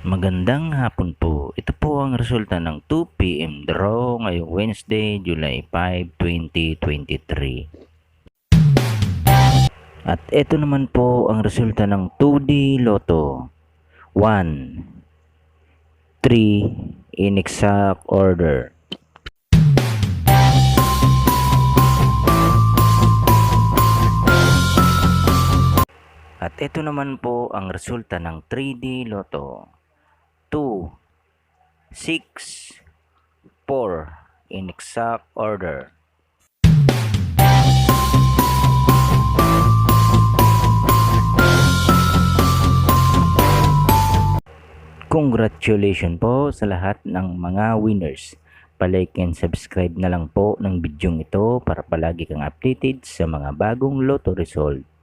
Magandang hapon po. Ito po ang resulta ng 2 PM draw ngayong Wednesday, July 5, 2023. At ito naman po ang resulta ng 2D Lotto. 1, 3 in exact order. At ito naman po ang resulta ng 3D Lotto. 2, 6, 4 in exact order. Congratulations po sa lahat ng mga winners. Pa-like and subscribe na lang po ng bidyong ito para palagi kang updated sa mga bagong lotto result.